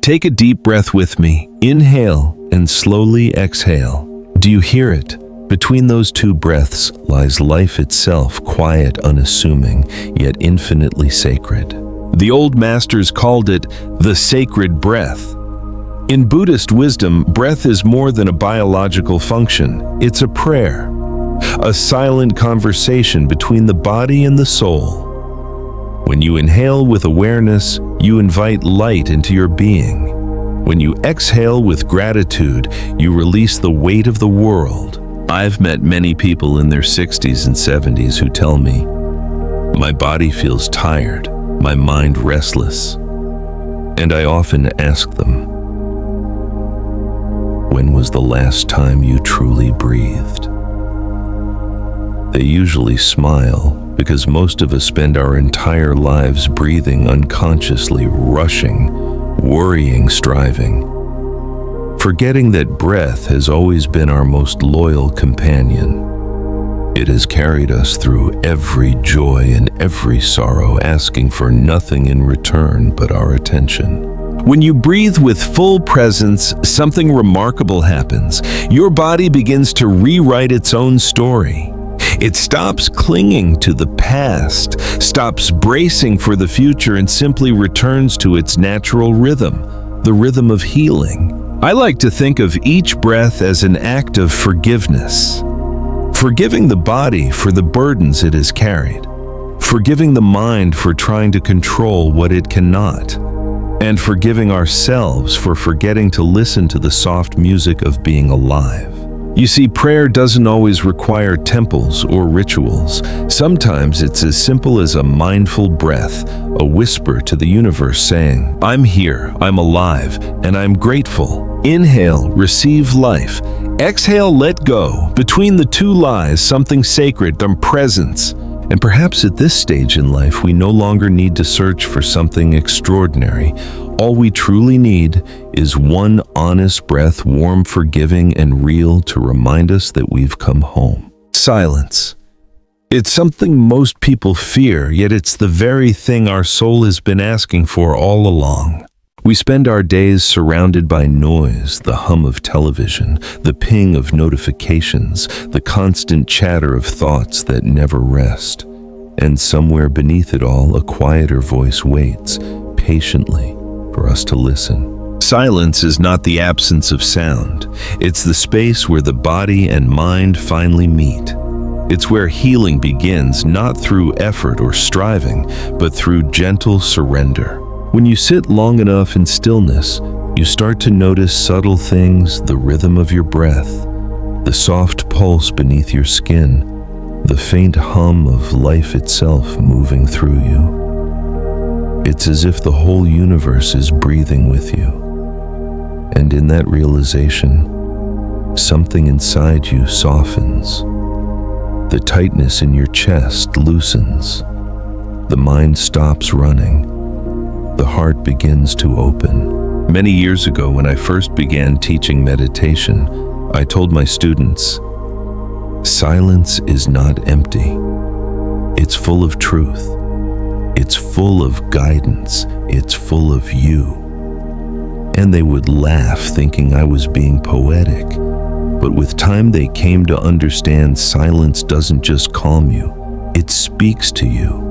Take a deep breath with me. Inhale and slowly exhale. Do you hear it? Between those two breaths lies life itself, quiet, unassuming, yet infinitely sacred. The old masters called it the sacred breath. In Buddhist wisdom, breath is more than a biological function. It's a prayer, a silent conversation between the body and the soul. When you inhale with awareness, you invite light into your being. When you exhale with gratitude, you release the weight of the world. I've met many people in their 60s and 70s who tell me, "My body feels tired, my mind restless." And I often ask them, "When was the last time you truly breathed?" They usually smile, because most of us spend our entire lives breathing unconsciously, rushing, worrying, striving, forgetting that breath has always been our most loyal companion. It has carried us through every joy and every sorrow, asking for nothing in return but our attention. When you breathe with full presence, something remarkable happens. Your body begins to rewrite its own story. It stops clinging to the past, stops bracing for the future, and simply returns to its natural rhythm, the rhythm of healing. I like to think of each breath as an act of forgiveness. Forgiving the body for the burdens it has carried. Forgiving the mind for trying to control what it cannot. And forgiving ourselves for forgetting to listen to the soft music of being alive. You see, prayer doesn't always require temples or rituals. Sometimes it's as simple as a mindful breath, a whisper to the universe saying, "I'm here, I'm alive, and I'm grateful." Inhale, receive life. Exhale, let go. Between the two lies something sacred, some presence. And perhaps at this stage in life, we no longer need to search for something extraordinary. All we truly need is one honest breath, warm, forgiving, and real, to remind us that we've come home. Silence. It's something most people fear, yet it's the very thing our soul has been asking for all along. We spend our days surrounded by noise, the hum of television, the ping of notifications, the constant chatter of thoughts that never rest. And somewhere beneath it all, a quieter voice waits, patiently, for us to listen. Silence is not the absence of sound. It's the space where the body and mind finally meet. It's where healing begins, not through effort or striving, but through gentle surrender. When you sit long enough in stillness, you start to notice subtle things, the rhythm of your breath, the soft pulse beneath your skin, the faint hum of life itself moving through you. It's as if the whole universe is breathing with you. And in that realization, something inside you softens. The tightness in your chest loosens. The mind stops running. The heart begins to open. Many years ago, when I first began teaching meditation, I told my students, silence is not empty. It's full of truth. It's full of guidance. It's full of you. And they would laugh, thinking I was being poetic. But with time, they came to understand silence doesn't just calm you. It speaks to you.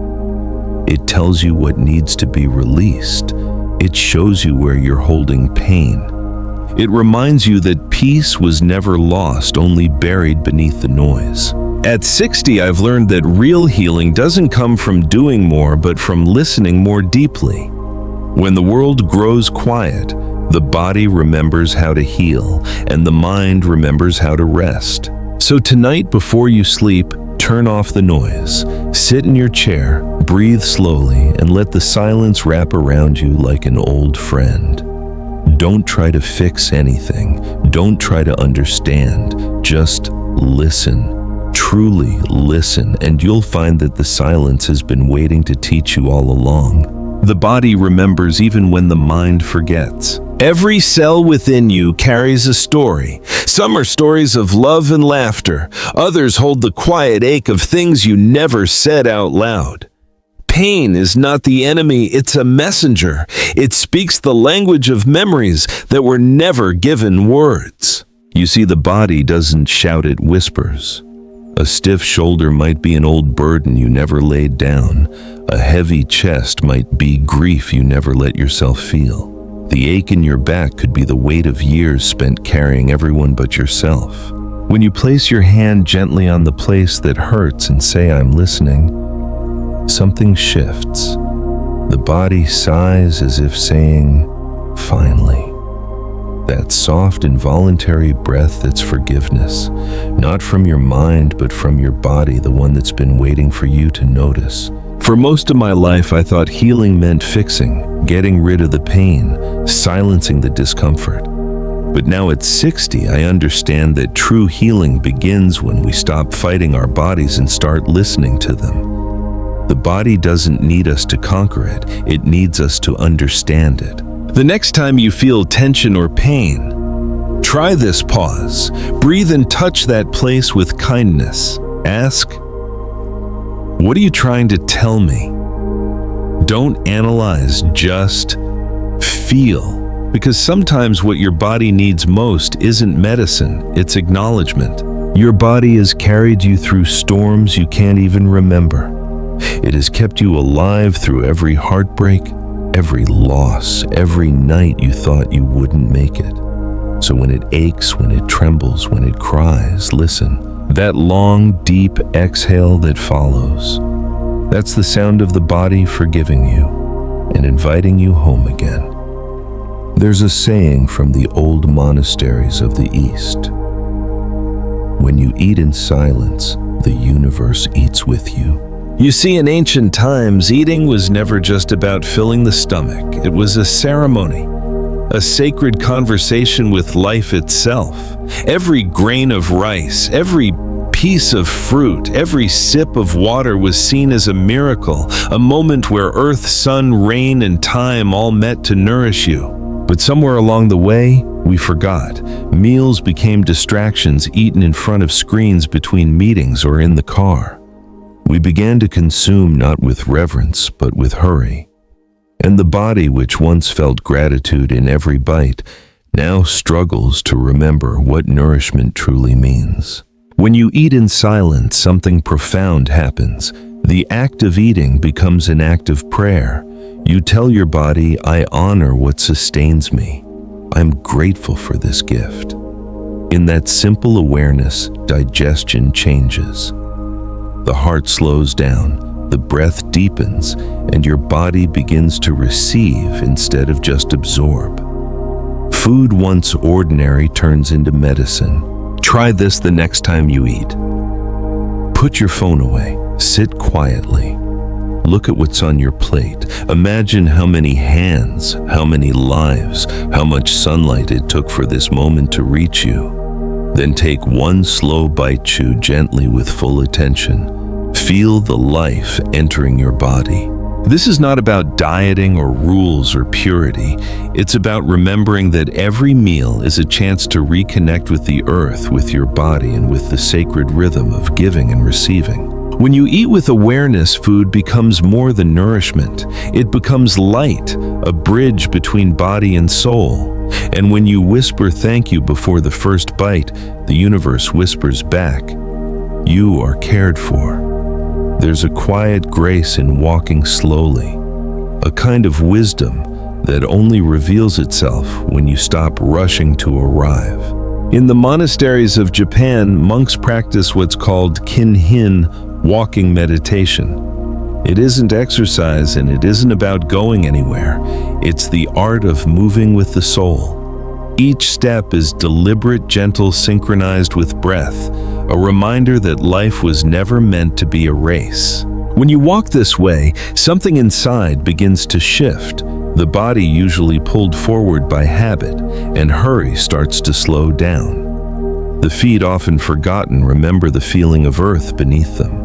It tells you what needs to be released. It shows you where you're holding pain. It reminds you that peace was never lost, only buried beneath the noise. At 60, I've learned that real healing doesn't come from doing more, but from listening more deeply. When the world grows quiet, the body remembers how to heal, and the mind remembers how to rest. So tonight, before you sleep, turn off the noise. Sit in your chair, breathe slowly, and let the silence wrap around you like an old friend. Don't try to fix anything. Don't try to understand. Just listen. Truly listen, and you'll find that the silence has been waiting to teach you all along. The body remembers even when the mind forgets. Every cell within you carries a story. Some are stories of love and laughter. Others hold the quiet ache of things you never said out loud. Pain is not the enemy, it's a messenger. It speaks the language of memories that were never given words. You see, the body doesn't shout, it whispers. A stiff shoulder might be an old burden you never laid down. A heavy chest might be grief you never let yourself feel. The ache in your back could be the weight of years spent carrying everyone but yourself. When you place your hand gently on the place that hurts and say, "I'm listening," something shifts. The body sighs as if saying, "Finally." That soft, involuntary breath that's forgiveness, not from your mind, but from your body, the one that's been waiting for you to notice. For most of my life, I thought healing meant fixing, getting rid of the pain, silencing the discomfort. But now at 60, I understand that true healing begins when we stop fighting our bodies and start listening to them. The body doesn't need us to conquer it, it needs us to understand it. The next time you feel tension or pain, try this pause. Breathe and touch that place with kindness. Ask, "What are you trying to tell me?" Don't analyze, just feel. Because sometimes what your body needs most isn't medicine, it's acknowledgement. Your body has carried you through storms you can't even remember. It has kept you alive through every heartbreak, every loss, every night you thought you wouldn't make it. So when it aches, when it trembles, when it cries, listen. That long, deep exhale that follows, that's the sound of the body forgiving you and inviting you home again. There's a saying from the old monasteries of the East: "When you eat in silence, the universe eats with you." You see, in ancient times, eating was never just about filling the stomach. It was a ceremony, a sacred conversation with life itself. Every grain of rice, every piece of fruit, every sip of water was seen as a miracle, a moment where earth, sun, rain, and time all met to nourish you. But somewhere along the way, we forgot. Meals became distractions eaten in front of screens between meetings or in the car. We began to consume not with reverence, but with hurry. And the body, which once felt gratitude in every bite, now struggles to remember what nourishment truly means. When you eat in silence, something profound happens. The act of eating becomes an act of prayer. You tell your body, "I honor what sustains me. I'm grateful for this gift." In that simple awareness, digestion changes. The heart slows down, the breath deepens, and your body begins to receive instead of just absorb. Food once ordinary turns into medicine. Try this the next time you eat. Put your phone away, sit quietly. Look at what's on your plate. Imagine how many hands, how many lives, how much sunlight it took for this moment to reach you. Then take one slow bite, chew gently with full attention. Feel the life entering your body. This is not about dieting or rules or purity. It's about remembering that every meal is a chance to reconnect with the earth, with your body, and with the sacred rhythm of giving and receiving. When you eat with awareness, food becomes more than nourishment. It becomes light, a bridge between body and soul. And when you whisper thank you before the first bite, the universe whispers back, "You are cared for." There's a quiet grace in walking slowly, a kind of wisdom that only reveals itself when you stop rushing to arrive. In the monasteries of Japan, monks practice what's called kinhin, walking meditation. It isn't exercise and it isn't about going anywhere. It's the art of moving with the soul. Each step is deliberate, gentle, synchronized with breath, a reminder that life was never meant to be a race. When you walk this way, something inside begins to shift. The body, usually pulled forward by habit, and hurry starts to slow down. The feet, often forgotten, remember the feeling of earth beneath them.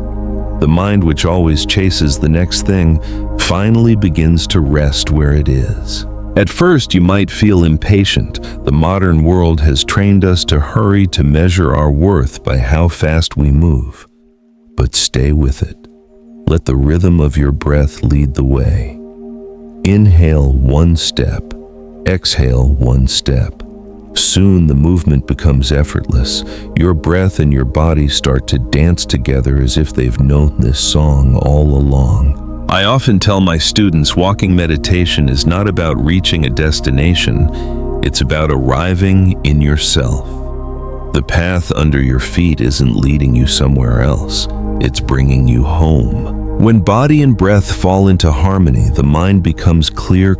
The mind, which always chases the next thing, finally begins to rest where it is. At first, you might feel impatient. The modern world has trained us to hurry, to measure our worth by how fast we move. But stay with it. Let the rhythm of your breath lead the way. Inhale one step, exhale one step. Soon the movement becomes effortless. Your breath and your body start to dance together as if they've known this song all along. I often tell my students walking meditation is not about reaching a destination, it's about arriving in yourself. The path under your feet isn't leading you somewhere else, it's bringing you home. When body and breath fall into harmony, the mind becomes clear,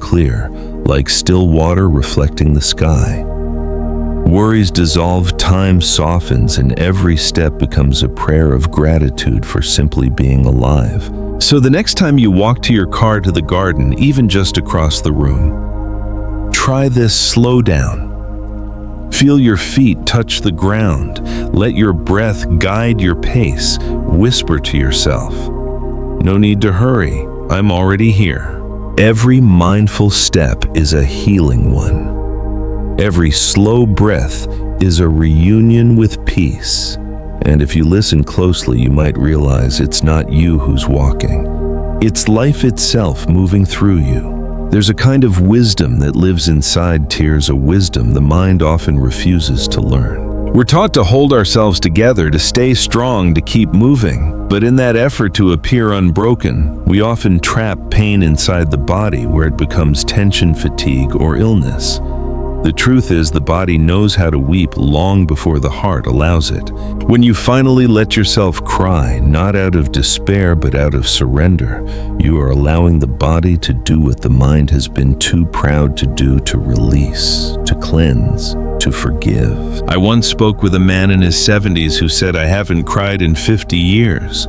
like still water reflecting the sky. Worries dissolve, time softens, and every step becomes a prayer of gratitude for simply being alive. So the next time you walk to your car to the garden, even just across the room, try this: slow down. Feel your feet touch the ground. Let your breath guide your pace. Whisper to yourself, "No need to hurry, I'm already here." Every mindful step is a healing one. Every slow breath is a reunion with peace. And if you listen closely, you might realize it's not you who's walking. It's life itself moving through you. There's a kind of wisdom that lives inside tears, a wisdom the mind often refuses to learn. We're taught to hold ourselves together, to stay strong, to keep moving. But in that effort to appear unbroken, we often trap pain inside the body where it becomes tension, fatigue, or illness. The truth is, the body knows how to weep long before the heart allows it. When you finally let yourself cry, not out of despair but out of surrender, you are allowing the body to do what the mind has been too proud to do, to release, to cleanse, to forgive. I once spoke with a man in his 70s who said, "I haven't cried in 50 years.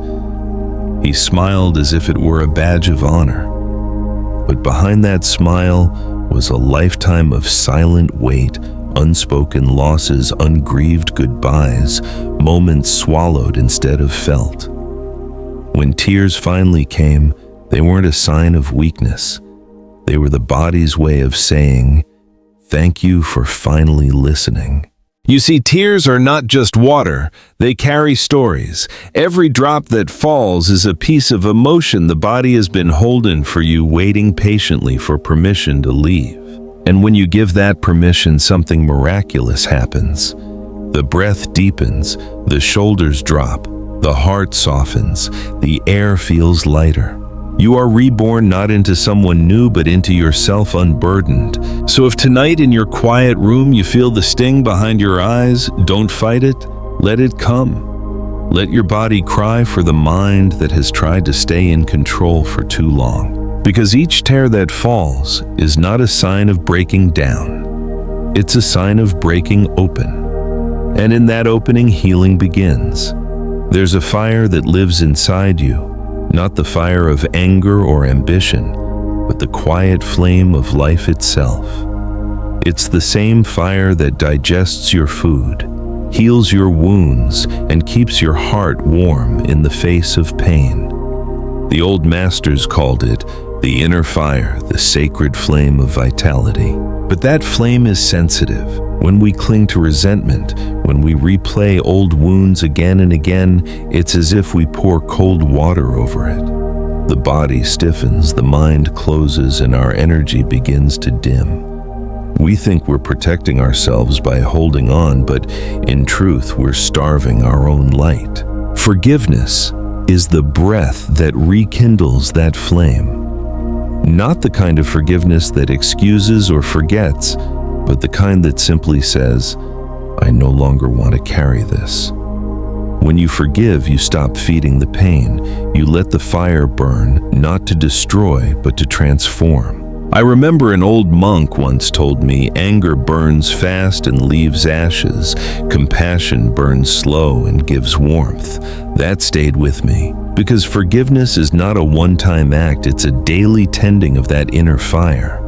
He smiled as if it were a badge of honor. But behind that smile was a lifetime of silent weight, unspoken losses, ungrieved goodbyes, moments swallowed instead of felt. When tears finally came, they weren't a sign of weakness. They were the body's way of saying, "Thank you for finally listening." You see, tears are not just water, they carry stories. Every drop that falls is a piece of emotion the body has been holding for you, waiting patiently for permission to leave. And when you give that permission, something miraculous happens. The breath deepens, the shoulders drop, the heart softens, the air feels lighter. You are reborn not into someone new, but into yourself unburdened. So if tonight in your quiet room you feel the sting behind your eyes, don't fight it, let it come. Let your body cry for the mind that has tried to stay in control for too long. Because each tear that falls is not a sign of breaking down. It's a sign of breaking open. And in that opening, healing begins. There's a fire that lives inside you. Not the fire of anger or ambition, but the quiet flame of life itself. It's the same fire that digests your food, heals your wounds, and keeps your heart warm in the face of pain. The old masters called it the inner fire, the sacred flame of vitality. But that flame is sensitive. When we cling to resentment, when we replay old wounds again and again, it's as if we pour cold water over it. The body stiffens, the mind closes, and our energy begins to dim. We think we're protecting ourselves by holding on, but in truth, we're starving our own light. Forgiveness is the breath that rekindles that flame. Not the kind of forgiveness that excuses or forgets, but the kind that simply says, "I no longer want to carry this." When you forgive, you stop feeding the pain. You let the fire burn, not to destroy, but to transform. I remember an old monk once told me, "Anger burns fast and leaves ashes. Compassion burns slow and gives warmth." That stayed with me, because forgiveness is not a one-time act, it's a daily tending of that inner fire.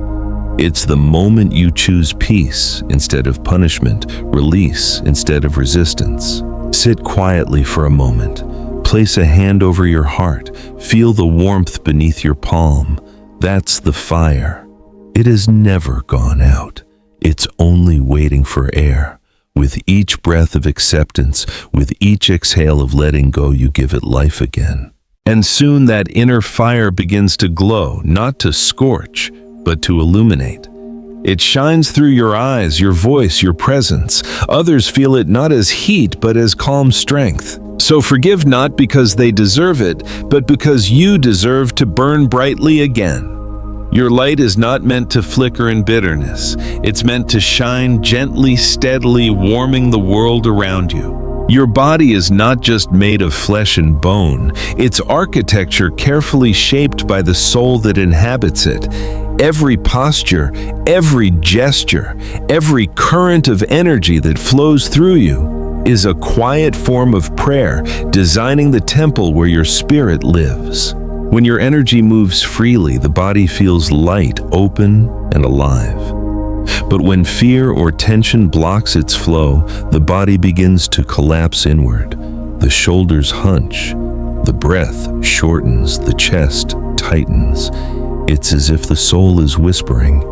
It's the moment you choose peace instead of punishment, release instead of resistance. Sit quietly for a moment. Place a hand over your heart. Feel the warmth beneath your palm. That's the fire. It has never gone out. It's only waiting for air. With each breath of acceptance, with each exhale of letting go, you give it life again. And soon that inner fire begins to glow, not to scorch, but to illuminate. It shines through your eyes, your voice, your presence. Others feel it not as heat, but as calm strength. So forgive not because they deserve it, but because you deserve to burn brightly again. Your light is not meant to flicker in bitterness. It's meant to shine gently, steadily, warming the world around you. Your body is not just made of flesh and bone. It's architecture carefully shaped by the soul that inhabits it. Every posture, every gesture, every current of energy that flows through you is a quiet form of prayer, designing the temple where your spirit lives. When your energy moves freely, the body feels light, open, and alive. But when fear or tension blocks its flow, the body begins to collapse inward. The shoulders hunch, the breath shortens, the chest tightens. It's as if the soul is whispering,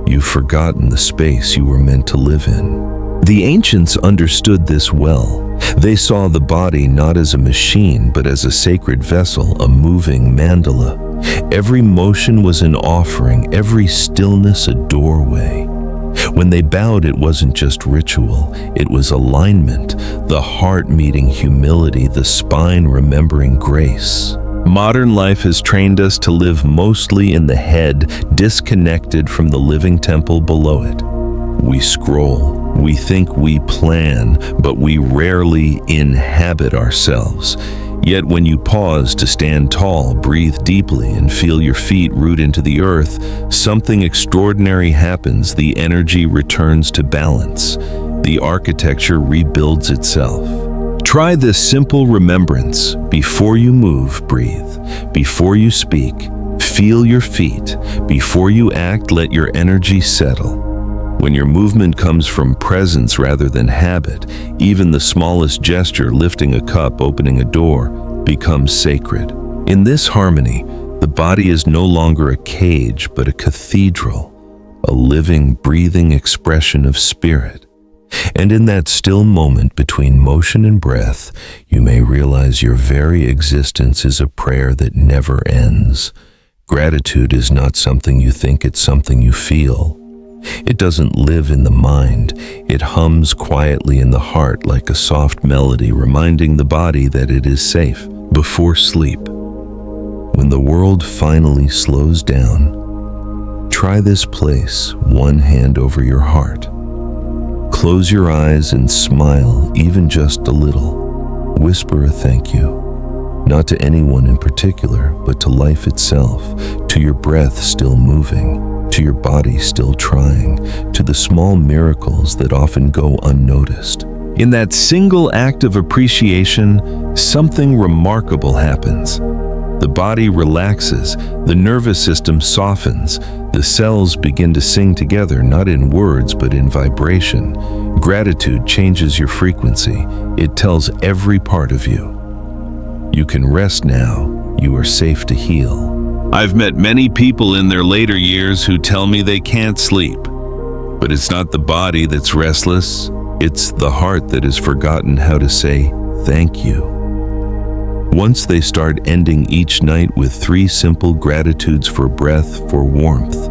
"You've forgotten the space you were meant to live in." The ancients understood this well. They saw the body not as a machine, but as a sacred vessel, a moving mandala. Every motion was an offering, every stillness a doorway. When they bowed, it wasn't just ritual, it was alignment, the heart meeting humility, the spine remembering grace. Modern life has trained us to live mostly in the head, disconnected from the living temple below it. We scroll, we think, we plan, but we rarely inhabit ourselves. Yet when you pause to stand tall, breathe deeply, and feel your feet root into the earth, something extraordinary happens. The energy returns to balance. The architecture rebuilds itself. Try this simple remembrance. Before you move, breathe. Before you speak, feel your feet. Before you act, let your energy settle. When your movement comes from presence rather than habit, even the smallest gesture, lifting a cup, opening a door, becomes sacred. In this harmony, the body is no longer a cage, but a cathedral, a living, breathing expression of spirit. And in that still moment between motion and breath, you may realize your very existence is a prayer that never ends. Gratitude is not something you think, it's something you feel. It doesn't live in the mind. It hums quietly in the heart like a soft melody, reminding the body that it is safe. Before sleep, when the world finally slows down, try this place, one hand over your heart. Close your eyes and smile, even just a little. Whisper a thank you. Not to anyone in particular, but to life itself, to your breath still moving, to your body still trying, to the small miracles that often go unnoticed. In that single act of appreciation, something remarkable happens. The body relaxes, the nervous system softens, the cells begin to sing together, not in words, but in vibration. Gratitude changes your frequency. It tells every part of you, you can rest now, you are safe to heal. I've met many people in their later years who tell me they can't sleep. But it's not the body that's restless, it's the heart that has forgotten how to say thank you. Once they start ending each night with 3 simple gratitudes for breath, for warmth,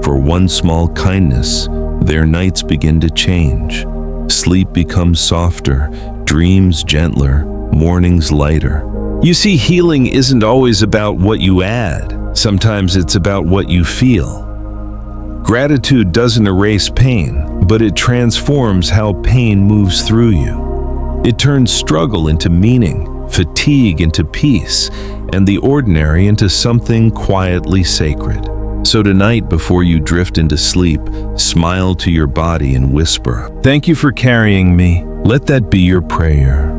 for one small kindness, their nights begin to change. Sleep becomes softer, dreams gentler, mornings lighter. You see, healing isn't always about what you add. Sometimes it's about what you feel. Gratitude doesn't erase pain, but it transforms how pain moves through you. It turns struggle into meaning, fatigue into peace, and the ordinary into something quietly sacred. So tonight, before you drift into sleep, smile to your body and whisper, "Thank you for carrying me." Let that be your prayer.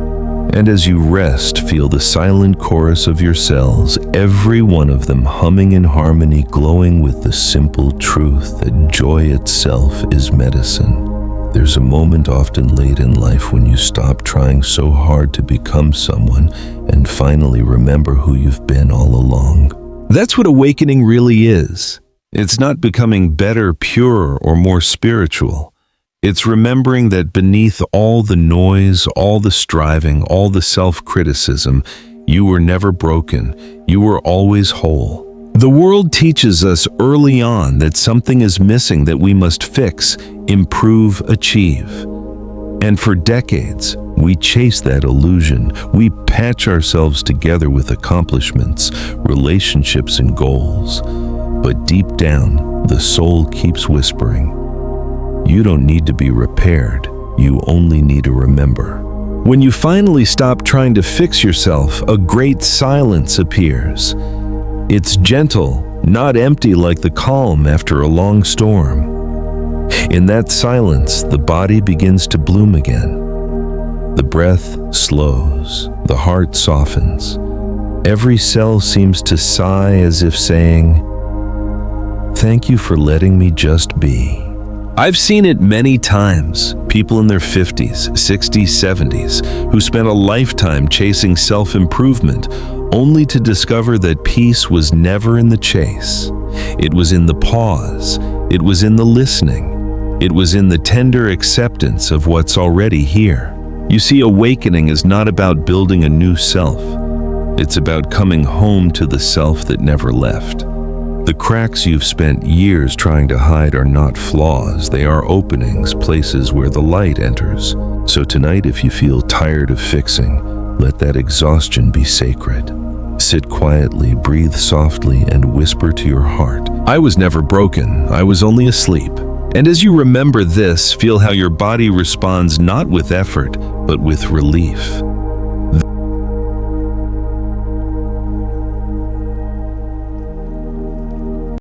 And as you rest, feel the silent chorus of your cells, every one of them humming in harmony, glowing with the simple truth that joy itself is medicine. There's a moment often late in life when you stop trying so hard to become someone and finally remember who you've been all along. That's what awakening really is. It's not becoming better, purer, or more spiritual. It's remembering that beneath all the noise, all the striving, all the self-criticism, You were never broken. You were always whole. The world teaches us early on that something is missing that we must fix, improve, achieve. And for decades, we chase that illusion. We patch ourselves together with accomplishments, relationships, and goals. But deep down, the soul keeps whispering, you don't need to be repaired. You only need to remember. When you finally stop trying to fix yourself, a great silence appears. It's gentle, not empty like the calm after a long storm. In that silence, the body begins to bloom again. The breath slows, the heart softens. Every cell seems to sigh as if saying, "Thank you for letting me just be." I've seen it many times. People in their 50s, 60s, 70s who spent a lifetime chasing self-improvement only to discover that peace was never in the chase. It was in the pause. It was in the listening. It was in the tender acceptance of what's already here. You see, awakening is not about building a new self. It's about coming home to the self that never left. The cracks you've spent years trying to hide are not flaws. They are openings, places where the light enters. So tonight, if you feel tired of fixing, let that exhaustion be sacred. Sit quietly, breathe softly, and whisper to your heart, I was never broken. I was only asleep. And as you remember this, feel how your body responds not with effort, but with relief.